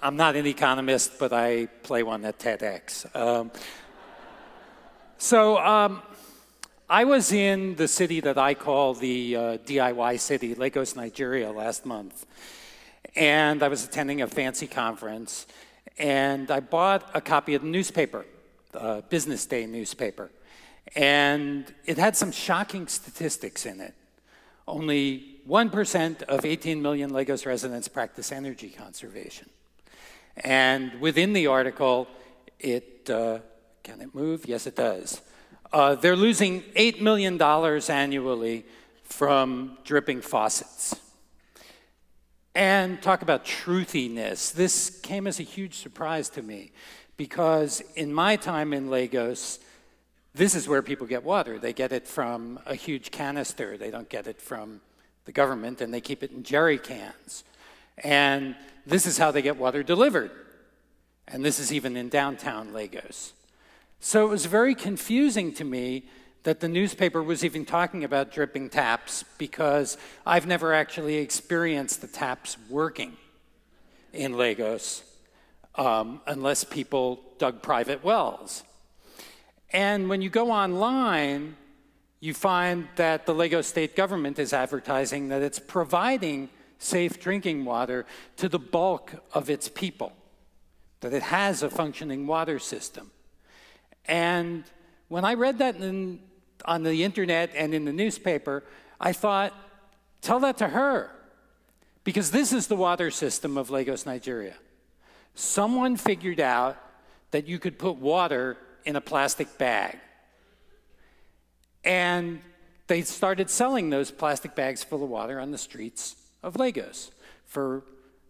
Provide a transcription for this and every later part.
I'm not an economist, but I play one at TEDx. I was in the city that I call the DIY city, Lagos, Nigeria, last month. And I was attending a fancy conference, and I bought a copy of the newspaper, the Business Day newspaper. And it had some shocking statistics in it. Only 1% of 18 million Lagos residents practice energy conservation. And within the article, can it move? Yes, it does. They're losing $8 million annually from dripping faucets. And talk about truthiness. This came as a huge surprise to me because in my time in Lagos, this is where people get water. They get it from a huge canister. They don't get it from the government, and they keep it in jerry cans. And this is how they get water delivered. And this is even in downtown Lagos. So it was very confusing to me that the newspaper was even talking about dripping taps because I've never actually experienced the taps working in Lagos unless people dug private wells. And when you go online, you find that the Lagos state government is advertising that it's providing safe drinking water to the bulk of its people, that it has a functioning water system. And when I read that on the internet and in the newspaper, I thought, tell that to her, because this is the water system of Lagos, Nigeria. Someone figured out that you could put water in a plastic bag. And they started selling those plastic bags full of water on the streets of Lagos for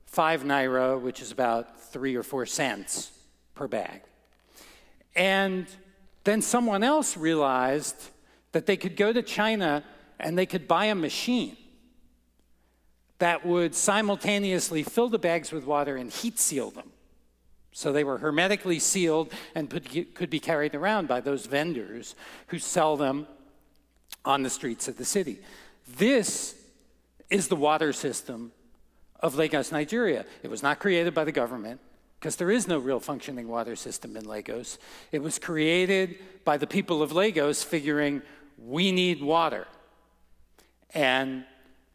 5 naira, which is about 3 or 4 cents per bag. And then someone else realized that they could go to China and they could buy a machine that would simultaneously fill the bags with water and heat seal them. So they were hermetically sealed and could be carried around by those vendors who sell them on the streets of the city. This is the water system of Lagos, Nigeria. It was not created by the government, because there is no real functioning water system in Lagos. It was created by the people of Lagos figuring, we need water. And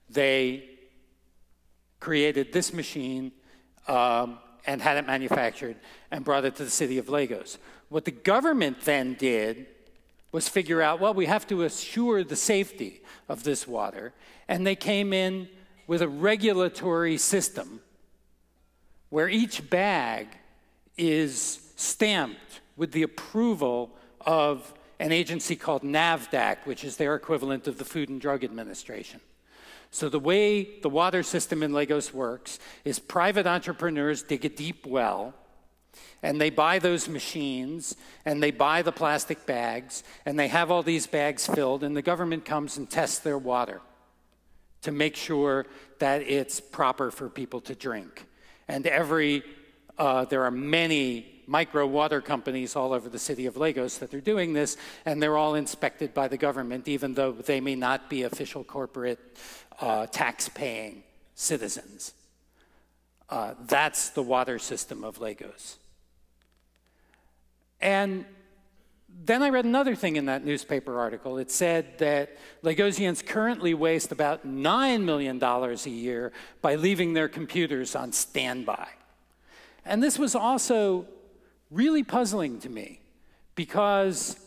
they created this machine and had it manufactured and brought it to the city of Lagos. What the government then did was figure out, well, we have to assure the safety of this water. And they came in with a regulatory system where each bag is stamped with the approval of an agency called NAVDAC, which is their equivalent of the Food and Drug Administration. So the way the water system in Lagos works is private entrepreneurs dig a deep well, and they buy those machines, and they buy the plastic bags, and they have all these bags filled, and the government comes and tests their water to make sure that it's proper for people to drink. And there are many micro water companies all over the city of Lagos that are doing this, and they're all inspected by the government, even though they may not be official corporate tax-paying citizens. That's the water system of Lagos. And then I read another thing in that newspaper article. It said that Lagosians currently waste about $9 million a year by leaving their computers on standby. And this was also really puzzling to me because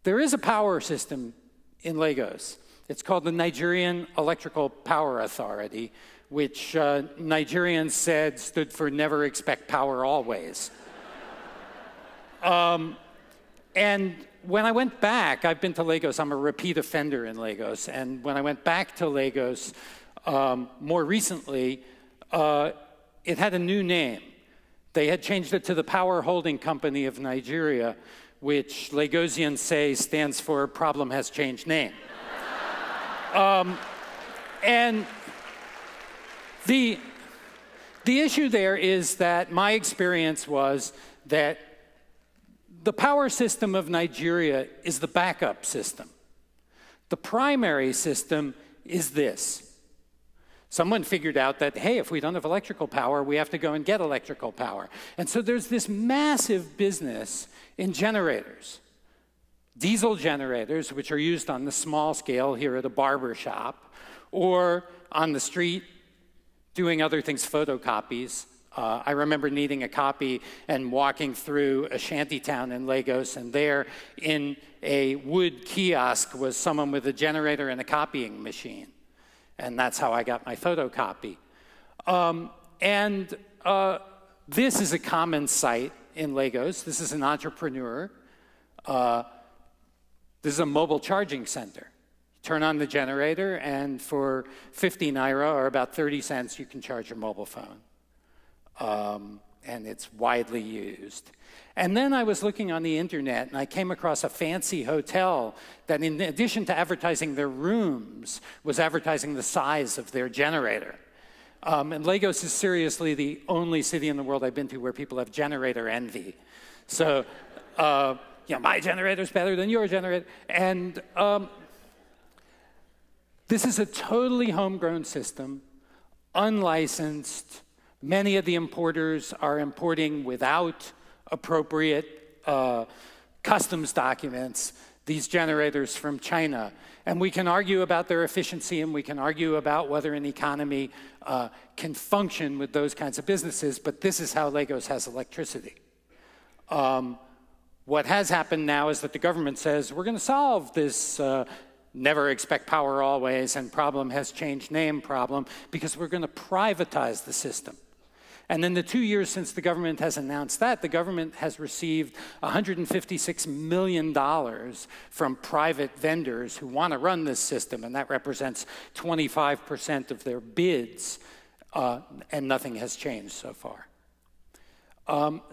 there is a power system in Lagos. It's called the Nigerian Electrical Power Authority, which Nigerians said stood for never expect power always. And when I went back, I've been to Lagos, I'm a repeat offender in Lagos, and when I went back to Lagos more recently, it had a new name. They had changed it to the Power Holding Company of Nigeria, which Lagosians say stands for Problem Has Changed Name. And the issue there is that my experience was that the power system of Nigeria is the backup system. The primary system is this. Someone figured out that, hey, if we don't have electrical power, we have to go and get electrical power. And so there's this massive business in generators. Diesel generators, which are used on the small scale here at a barber shop, or on the street doing other things, photocopies. I remember needing a copy and walking through a shantytown in Lagos, and there in a wood kiosk was someone with a generator and a copying machine. And that's how I got my photocopy. This is a common sight in Lagos. This is an entrepreneur. This is a mobile charging center. You turn on the generator, and for 50 naira, or about 30 cents, you can charge your mobile phone. And it's widely used. And then I was looking on the internet, and I came across a fancy hotel that, in addition to advertising their rooms, was advertising the size of their generator. And Lagos is seriously the only city in the world I've been to where people have generator envy. So, my generator's better than your generator. And this is a totally homegrown system, unlicensed. Many of the importers are importing without appropriate customs documents these generators from China. And we can argue about their efficiency, and we can argue about whether an economy can function with those kinds of businesses, but this is how Lagos has electricity. What has happened now is that the government says, we're going to solve this never expect power always and problem has changed name problem, because we're going to privatize the system. And in the 2 years since the government has announced that, the government has received $156 million from private vendors who want to run this system, and that represents 25% of their bids, and nothing has changed so far.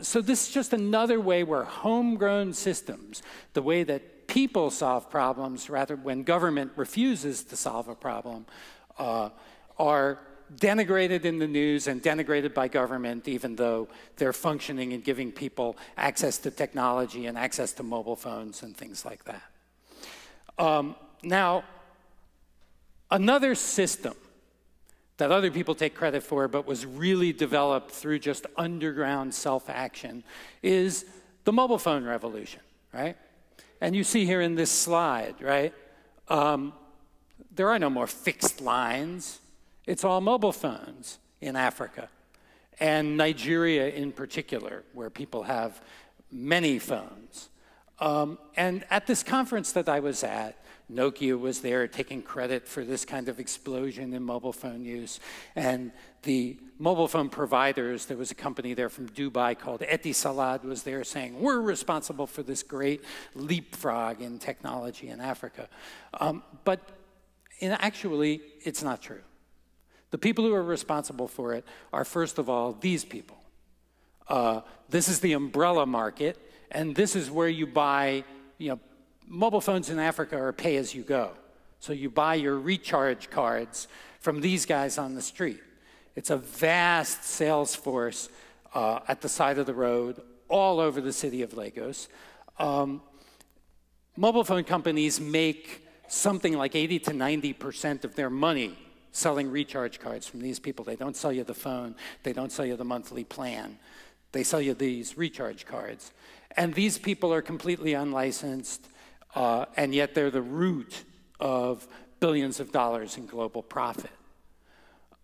So this is just another way where homegrown systems, the way that people solve problems, rather when government refuses to solve a problem, are denigrated in the news and denigrated by government, even though they're functioning and giving people access to technology and access to mobile phones and things like that. Now, another system that other people take credit for but was really developed through just underground self-action is the mobile phone revolution, right? And you see here in this slide, right? There are no more fixed lines. It's all mobile phones in Africa, and Nigeria in particular, where people have many phones. And at this conference that I was at, Nokia was there taking credit for this kind of explosion in mobile phone use. And the mobile phone providers, there was a company there from Dubai called Etisalat, was there saying, we're responsible for this great leapfrog in technology in Africa. But actually, it's not true. The people who are responsible for it are, first of all, these people. This is the umbrella market, and this is where you buy, mobile phones in Africa are pay-as-you-go. So you buy your recharge cards from these guys on the street. It's a vast sales force at the side of the road, all over the city of Lagos. Mobile phone companies make something like 80 to 90% of their money selling recharge cards from these people. They don't sell you the phone. They don't sell you the monthly plan. They sell you these recharge cards. And these people are completely unlicensed, and yet they're the root of billions of dollars in global profit.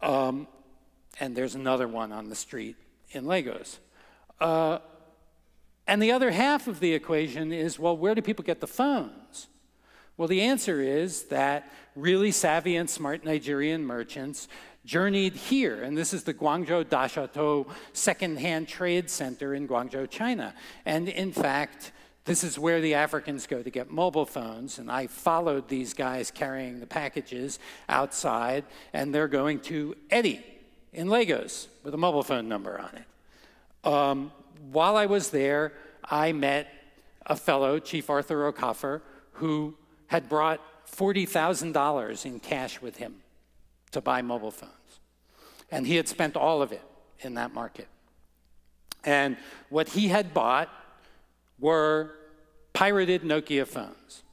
And there's another one on the street in Lagos. And the other half of the equation is, well, where do people get the phones? Well, the answer is that really savvy and smart Nigerian merchants journeyed here, and this is the Guangzhou Dashatou second-hand trade center in Guangzhou, China. And in fact, this is where the Africans go to get mobile phones, and I followed these guys carrying the packages outside, and they're going to Eddie in Lagos with a mobile phone number on it. While I was there, I met a fellow, Chief Arthur Okafor, who had brought $40,000 in cash with him to buy mobile phones. And he had spent all of it in that market. And what he had bought were pirated Nokia phones.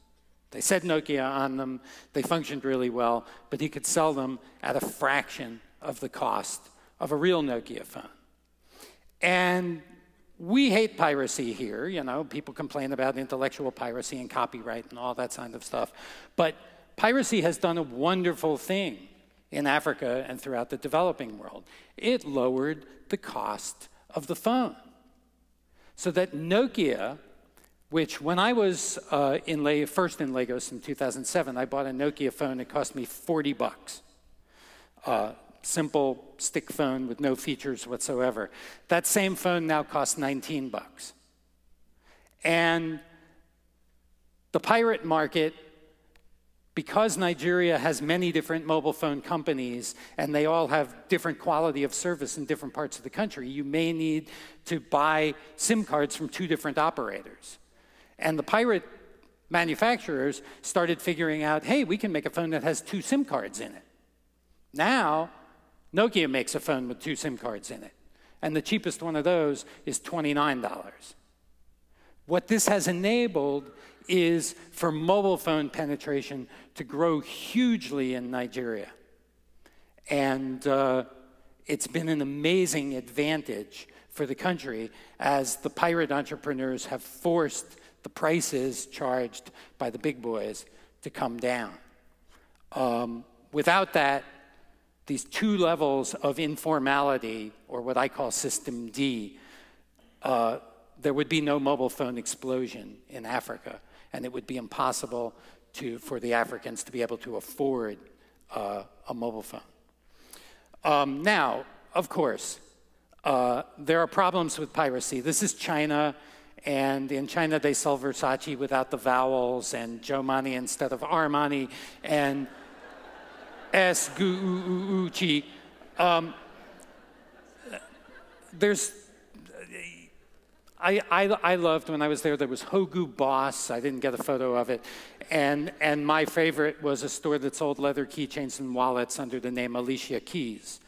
They said Nokia on them. They functioned really well, but he could sell them at a fraction of the cost of a real Nokia phone. And we hate piracy here. You know, people complain about intellectual piracy and copyright and all that kind of stuff. But piracy has done a wonderful thing in Africa and throughout the developing world. It lowered the cost of the phone. So that Nokia, which when I was first in Lagos in 2007, I bought a Nokia phone. It cost me 40 bucks. Simple stick phone with no features whatsoever. That same phone now costs 19 bucks. And the pirate market, because Nigeria has many different mobile phone companies and they all have different quality of service in different parts of the country, you may need to buy SIM cards from 2 different operators. And the pirate manufacturers started figuring out, hey, we can make a phone that has 2 SIM cards in it. Now, Nokia makes a phone with 2 SIM cards in it. And the cheapest one of those is $29. What this has enabled is for mobile phone penetration to grow hugely in Nigeria. And it's been an amazing advantage for the country as the pirate entrepreneurs have forced the prices charged by the big boys to come down. Without that, these 2 levels of informality, or what I call System D, there would be no mobile phone explosion in Africa, and it would be impossible for the Africans to be able to afford a mobile phone. Now, of course, there are problems with piracy. This is China, and in China they sell Versace without the vowels, and Jomani instead of Armani, and Gucci. I loved when I was there was Hogu Boss. I didn't get a photo of it. And my favorite was a store that sold leather keychains and wallets under the name Alicia Keys.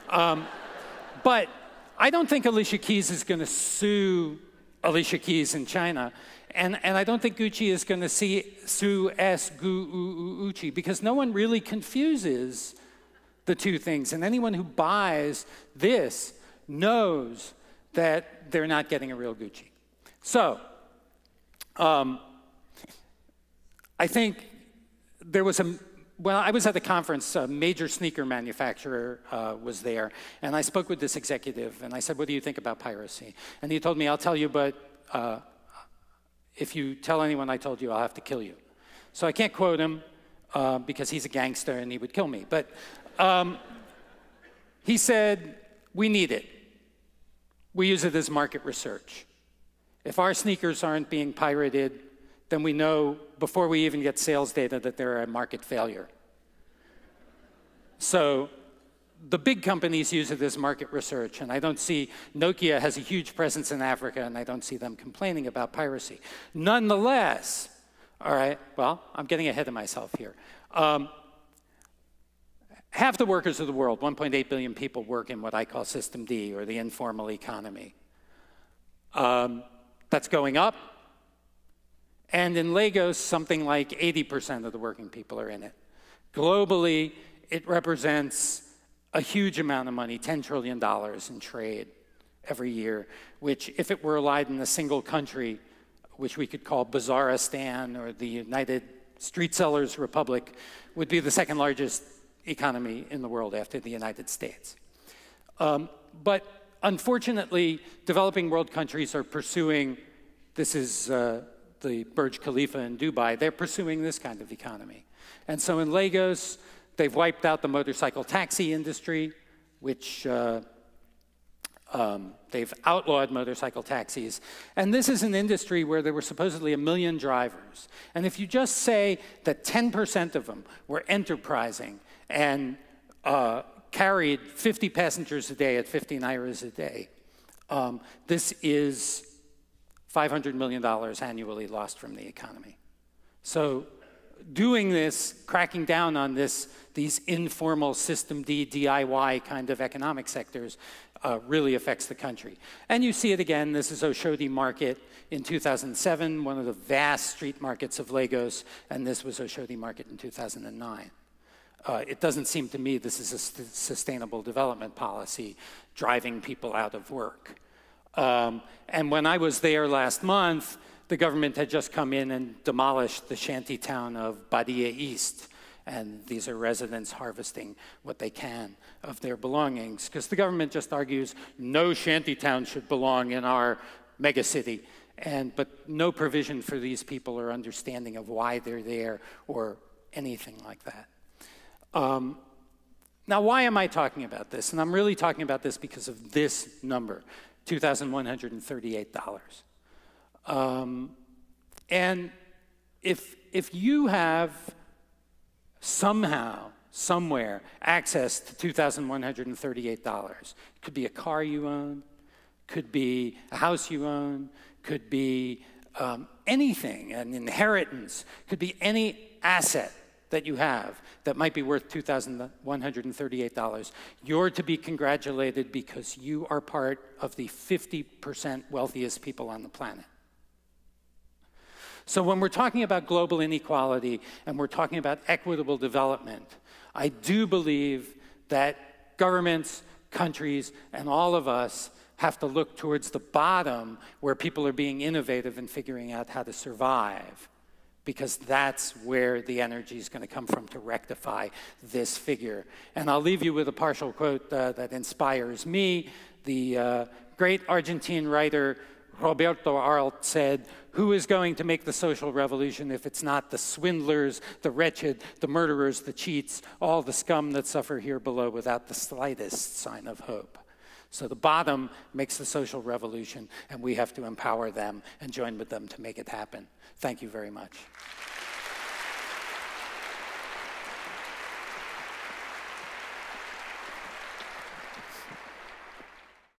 But I don't think Alicia Keys is going to sue Alicia Keys in China. And I don't think Gucci is going to sue Gucci because no one really confuses the 2 things. And anyone who buys this knows that they're not getting a real Gucci. So I think there was well, I was at the conference, a major sneaker manufacturer was there, and I spoke with this executive, and I said, what do you think about piracy? And he told me, I'll tell you, but if you tell anyone I told you, I'll have to kill you. So I can't quote him because he's a gangster and he would kill me. But he said, we need it. We use it as market research. If our sneakers aren't being pirated, then we know before we even get sales data that they're a market failure. So the big companies use it as market research, and I don't see, Nokia has a huge presence in Africa, and I don't see them complaining about piracy. Nonetheless, all right, well, I'm getting ahead of myself here. Half the workers of the world, 1.8 billion people, work in what I call System D, or the informal economy. That's going up. And in Lagos, something like 80% of the working people are in it. Globally, it represents a huge amount of money, $10 trillion in trade every year, which if it were allied in a single country, which we could call Bazaristan or the United Street Sellers Republic, would be the 2nd largest economy in the world after the United States. But unfortunately, developing world countries are pursuing, this is the Burj Khalifa in Dubai, they're pursuing this kind of economy. And so in Lagos, they've wiped out the motorcycle taxi industry, which they've outlawed motorcycle taxis. And this is an industry where there were supposedly 1 million drivers. And if you just say that 10% of them were enterprising and carried 50 passengers a day at 50 nairas a day, this is $500 million annually lost from the economy. So doing this, cracking down on these informal System D, DIY kind of economic sectors really affects the country. And you see it again. This is Oshodi Market in 2007, one of the vast street markets of Lagos, and this was Oshodi Market in 2009. It doesn't seem to me this is a sustainable development policy, driving people out of work. And when I was there last month, the government had just come in and demolished the shanty town of Badia East. And these are residents harvesting what they can of their belongings, because the government just argues no shanty town should belong in our megacity, but no provision for these people or understanding of why they're there or anything like that. Now, why am I talking about this? And I'm really talking about this because of this number, $2,138. And if you have somehow, somewhere, access to $2,138, it could be a car you own, could be a house you own, could be anything, an inheritance, could be any asset that you have that might be worth $2,138. You're to be congratulated because you are part of the 50% wealthiest people on the planet. So when we're talking about global inequality and we're talking about equitable development, I do believe that governments, countries, and all of us have to look towards the bottom where people are being innovative and figuring out how to survive, because that's where the energy is going to come from to rectify this figure. And I'll leave you with a partial quote that inspires me. The great Argentine writer Roberto Arlt said, "Who is going to make the social revolution if it's not the swindlers, the wretched, the murderers, the cheats, all the scum that suffer here below without the slightest sign of hope?" So the bottom makes the social revolution, and we have to empower them and join with them to make it happen. Thank you very much.